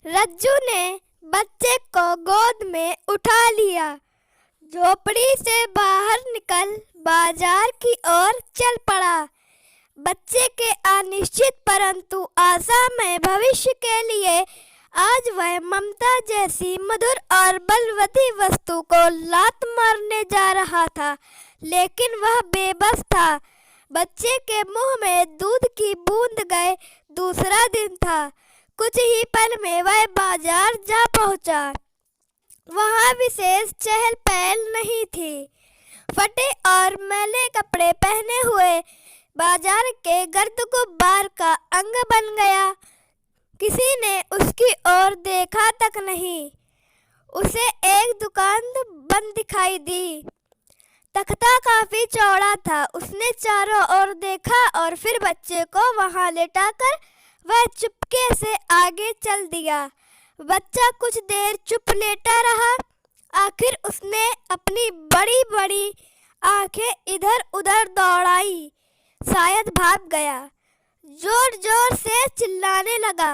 रज्जू ने बच्चे को गोद में उठा लिया। झोपड़ी से बाहर निकल बाजार की ओर चल पड़ा। बच्चे के अनिश्चित परंतु आशामय भविष्य के लिए आज वह ममता जैसी मधुर और बलवती वस्तु को लात मारने जा रहा था, लेकिन वह बेबस था। बच्चे के मुंह में दूध की बूंद गए दूसरा दिन था। कुछ ही पल में वह बाजार जा पहुंचा। वहां विशेष चहल पहल नहीं थी। फटे और मैले कपड़े पहने हुए बाजार के गर्द गुब्बार का अंग बन गया। किसी ने उसकी ओर देखा तक नहीं। उसे एक दुकान बंद दिखाई दी। तख्ता काफी चौड़ा था। उसने चारों ओर देखा और फिर बच्चे को वहां लेटाकर वह चुपके से आगे चल दिया। बच्चा कुछ देर चुप लेटा रहा। आखिर उसने अपनी बड़ी बड़ी आंखें इधर उधर दौड़ाई। शायद भाग गया। जोर जोर से चिल्लाने लगा।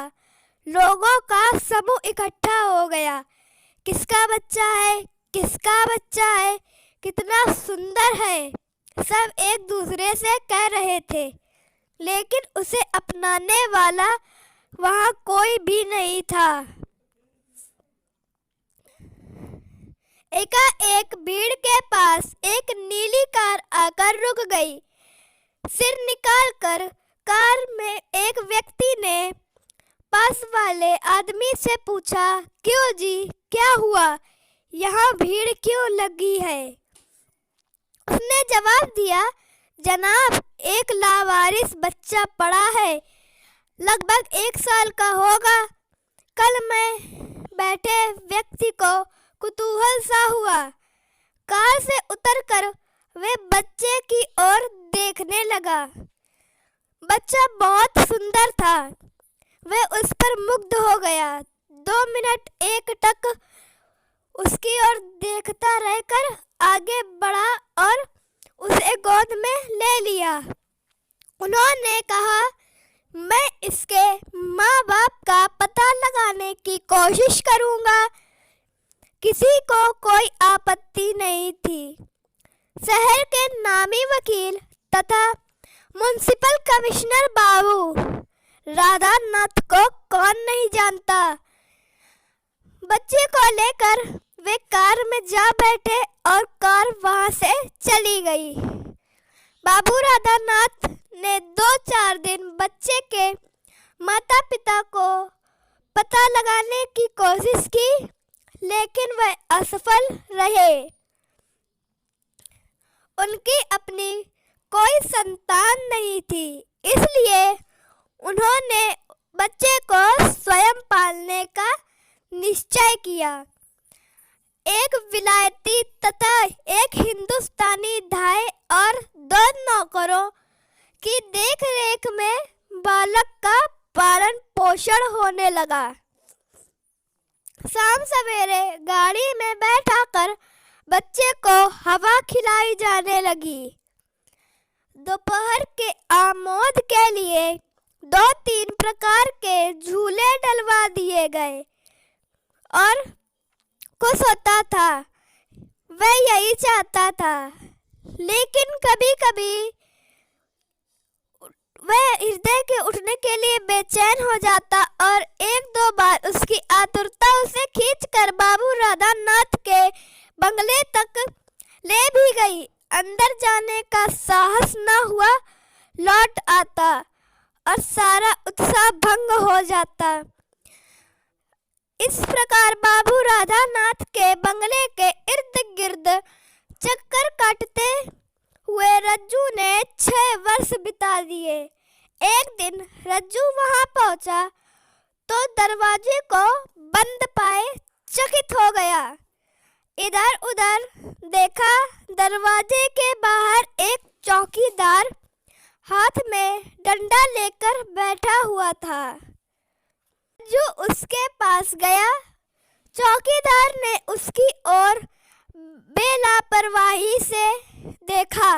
लोगों का समूह इकट्ठा हो गया। किसका बच्चा है? किसका बच्चा है? कितना सुंदर है? सब एक दूसरे से कह रहे थे, लेकिन उसे अपनाने वाला वहां कोई भी नहीं था। एकाएक भीड़ के पास एक नीली कार आकर रुक गई। सिर निकालकर कार में एक व्यक्ति ने पास वाले आदमी से पूछा, क्यों जी, क्या हुआ? यहाँ भीड़ क्यों लगी है? उसने जवाब दिया, जनाब, एक लावारिस बच्चा पड़ा है, लगभग 1 साल का होगा। कल मैं बैठे व्यक्ति को कुतूहल सा हुआ। कार से उतरकर वे बच्चे की ओर देखने लगा। बच्चा बहुत सुंदर था। वह उस पर मुग्ध हो गया। 2 मिनट एकटक उसकी ओर देखता रहकर आगे बढ़ा और उसे गोद में ले लिया। उन्होंने कहा, मैं इसके माँ बाप का पता लगाने की कोशिश करूँगा। किसी को कोई आपत्ति नहीं थी। शहर के नामी वकील तथा म्युनिसिपल कमिश्नर बाबू राधानाथ को कौन नहीं जानता। बच्चे को लेकर वे कार में जा बैठे और कार वहां से चली गई। बाबू राधानाथ ने 2-4 दिन बच्चे के माता पिता को पता लगाने की कोशिश की, लेकिन वह असफल रहे। उनकी अपनी कोई संतान नहीं थी, इसलिए उन्होंने बच्चे को स्वयं पालने का निश्चय किया। एक विलायती तथा एक हिंदुस्तानी धाय और 2 नौकरों की देखरेख में बालक का पालन पोषण होने लगा। शाम सवेरे गाड़ी में बैठाकर बच्चे को हवा खिलाई जाने लगी। दोपहर के आमोद के लिए 2-3 प्रकार के झूले डलवा दिए गए और खुश होता था। वह यही चाहता था, लेकिन कभी कभी वह हृदय के उठने के लिए बेचैन हो जाता और 1-2 बार उसकी आतुरता उसे खींचकर बाबू राधानाथ के बंगले तक ले भी गई। अंदर जाने का साहस न हुआ, लौट आता और सारा उत्साह भंग हो जाता। इस प्रकार बाबू राधानाथ के बंगले के इर्द गिर्द चक्कर काटते हुए रज्जू ने 6 वर्ष बिता दिए। एक दिन रज्जू वहां पहुंचा तो दरवाजे को बंद पाए चकित हो गया। इधर उधर देखा, दरवाजे के बाहर एक चौकीदार हाथ में डंडा लेकर बैठा हुआ था। जो उसके पास गया, चौकीदार ने उसकी ओर बेलापरवाही से देखा।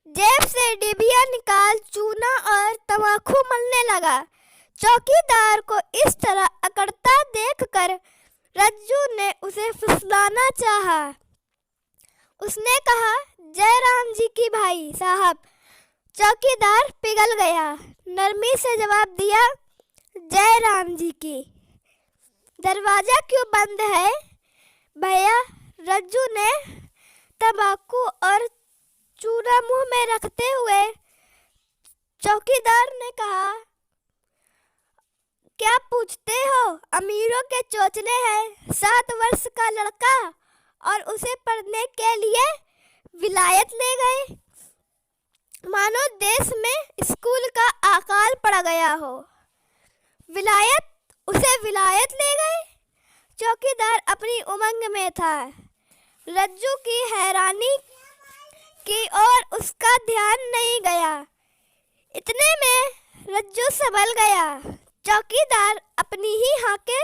जेब से डिबिया निकाल चूना और तंबाकू मलने लगा। चौकीदार को इस तरह अकड़ता देखकर रज्जू ने उसे फुसलाना चाहा। उसने कहा, जय राम जी की भाई साहब। चौकीदार पिघल गया, नरमी से जवाब दिया, जय राम जी की। दरवाजा क्यों बंद है भैया? रज्जू ने तंबाकू और चूरा मुंह में रखते हुए चौकीदार ने कहा, क्या पूछते हो? अमीरों के चोचले हैं। 7 वर्ष का लड़का और उसे पढ़ने के लिए विलायत ले गए, मानो देश में स्कूल का अकाल पड़ गया हो। विलायत? उसे विलायत ले गए? चौकीदार अपनी उमंग में था। रज्जू की हैरानी की ओर उसका ध्यान नहीं गया। इतने में रज्जू संभल गया। चौकीदार अपनी ही हाके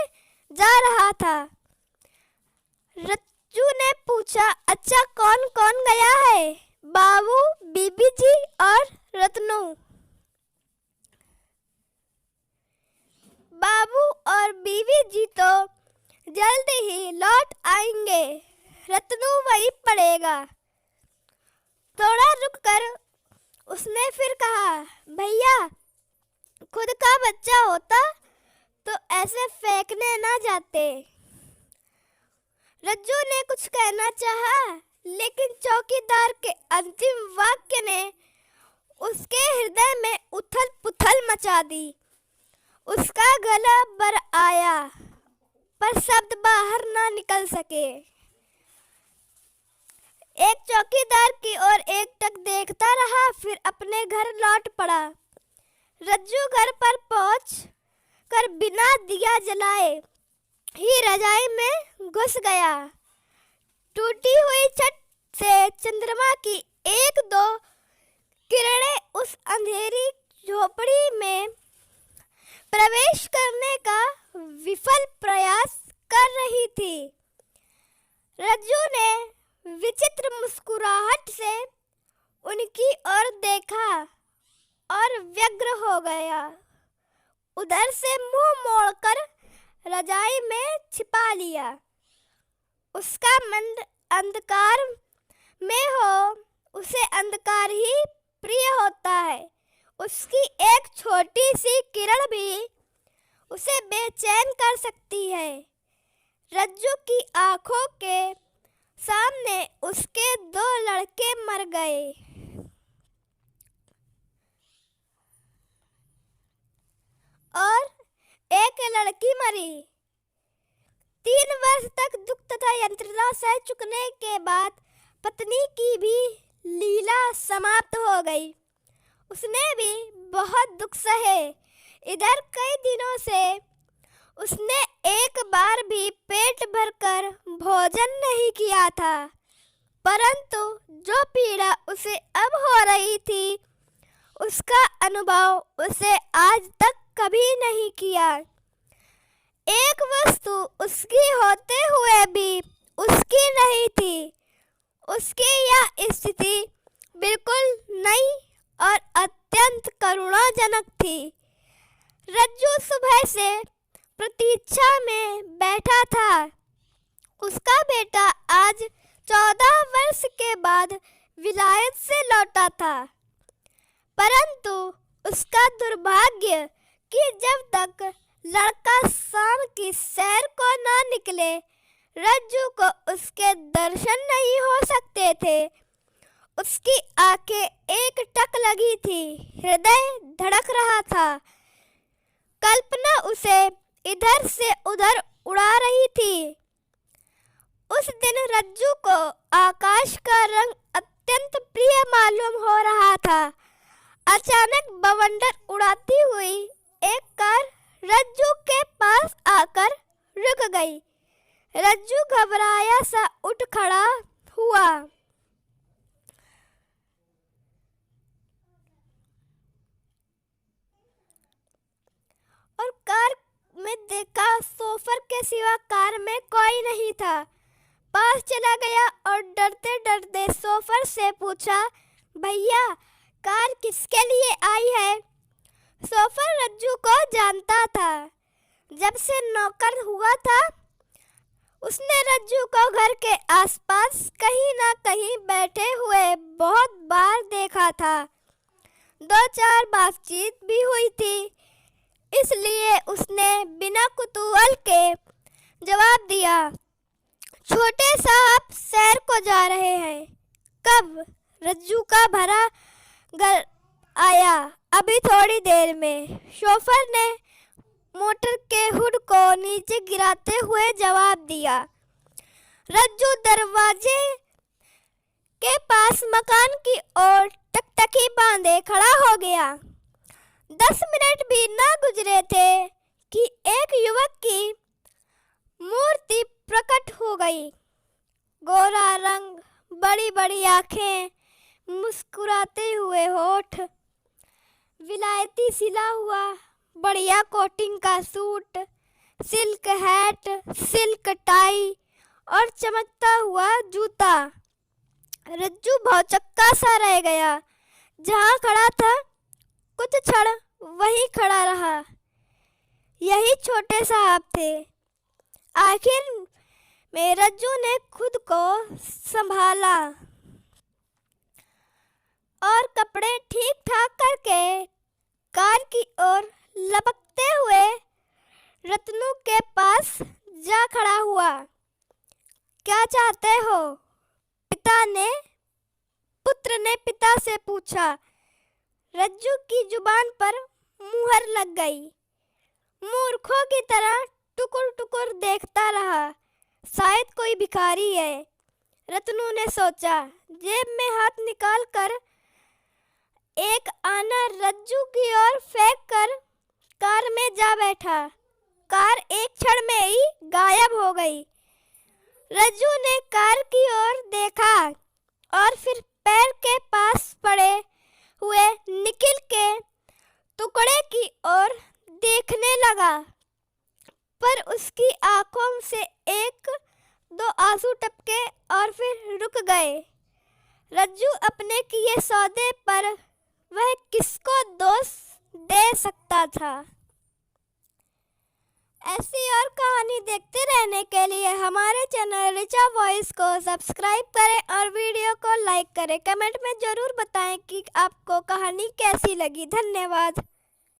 जा रहा था। रज्जू ने पूछा, अच्छा कौन कौन गया है? बाबू, बीबी जी और रत्नू। बाबू और बीवी जी तो जल्द ही लौट आएंगे, रत्नू वही पड़ेगा। थोड़ा रुककर उसने फिर कहा, भैया खुद का बच्चा होता तो ऐसे फेंकने ना जाते। रज्जू ने कुछ कहना चाहा, लेकिन चौकीदार के अंतिम वाक्य ने उसके हृदय में उथल पुथल मचा दी। उसका गला भर आया, पर शब्द बाहर ना निकल सके। एक चौकीदार की ओर एकटक देखता रहा, फिर अपने घर लौट पड़ा। रज्जू घर पर पहुंच कर बिना दिया जलाए ही रजाई में घुस गया। टूटी हुई छत से चंद्रमा की 1-2 किरणें उस अंधेरी झोपड़ी में प्रवेश करने का विफल प्रयास कर रही थी। रज्जू ने विचित्र मुस्कुराहट से उनकी ओर देखा और व्यग्र हो गया। उधर से मुंह मोड़कर रजाई में छिपा लिया। उसका मन अंधकार में हो, उसे अंधकार ही प्रिय होता है। उसकी एक छोटी सी किरण भी उसे बेचैन कर सकती है। रज्जू की आंखों के सामने उसके 2 लड़के मर गए। और एक लड़की मरी। 3 वर्ष तक दुख तथा यंत्रणा सह चुकने के बाद पत्नी की भी लीला समाप्त हो गई। उसने भी बहुत दुख सहे। इधर कई दिनों से उसने एक बार भी पेट भरकर भोजन नहीं किया था, परंतु जो पीड़ा उसे अब हो रही थी, उसका अनुभव उसे आज तक कभी नहीं किया। एक वस्तु उसकी होते हुए भी उसकी नहीं थी। उसकी यह स्थिति बिल्कुल नई और अत्यंत करुणाजनक थी। रज्जू सुबह से प्रतीक्षा में बैठा था। उसका बेटा आज 14 वर्ष के बाद विलायत से लौटा था, परंतु उसका दुर्भाग्य कि जब तक लड़का शाम की सैर को न निकले, रज्जू को उसके दर्शन नहीं हो सकते थे। उसकी आंखें एक टक लगी थी, हृदय धड़क रहा था। कल्पना उसे इधर से उधर उड़ा रही थी। उस दिन रज्जू को आकाश का रंग अत्यंत प्रिय मालूम हो रहा था। अचानक बवंडर उड़ाती हुई एक कार रज्जू के पास आकर रुक गई। रज्जू घबराया सा उठ खड़ा हुआ। और कार में देखा, शोफर के सिवा कार में कोई नहीं था। पास चला गया और डरते डरते शोफर से पूछा, भैया कार किसके लिए आई है? शोफर रज्जू को जानता था। जब से नौकर हुआ था, उसने रज्जू को घर के आसपास कहीं ना कहीं बैठे हुए बहुत बार देखा था। 2-4 बातचीत भी हुई थी, इसलिए उसने बिना कुतूहल के जवाब दिया, छोटे साहब सैर को जा रहे हैं। कब? रज्जू का भरा घर आया, अभी थोड़ी देर में, शोफर ने मोटर के हुड को नीचे गिराते हुए जवाब दिया। रज्जू दरवाजे के पास मकान की ओर टकटकी बांधे खड़ा हो गया। 10 मिनट भी ना गुजरे थे कि एक युवक की मूर्ति प्रकट हो गई। गोरा रंग, बड़ी बड़ी आंखें, मुस्कुराते हुए होठ, विलायती सिला हुआ बढ़िया कोटिंग का suit, silk hat, silk tie और चमकता हुआ जूता। रज्जू भौचक्का सा रह गया। जहाँ खड़ा था कुछ क्षण वहीं खड़ा रहा। यही छोटे साहब थे। आखिर में रज्जू ने खुद को संभाला और कपड़े ठीक ठाक करके कार की ओर लपकते हुए रत्नू के पास जा खड़ा हुआ। क्या चाहते हो? पुत्र ने पिता से पूछा। रज्जू की जुबान पर मुहर लग गई। मूर्खों की तरह टुकुर टुकुर देखता रहा। शायद कोई भिखारी है, रत्नू ने सोचा। जेब में हाथ निकाल कर एक आना रज्जू की ओर फेंक कर कार में जा बैठा। कार एक क्षण में ही गायब हो गई। रज्जू ने कार की ओर देखा और फिर पैर के पास पड़े हुए निकिल के टुकड़े की ओर देखने लगा, पर उसकी आंखों से 1-2 आंसू टपके और फिर रुक गए। रज्जू अपने किए सौदे पर वह किसको दोष दे सकता था? ऐसी और कहानी देखते रहने के लिए हमारे चैनल ऋचा वॉइस को सब्सक्राइब करें और वीडियो को लाइक करें। कमेंट में ज़रूर बताएं कि आपको कहानी कैसी लगी। धन्यवाद।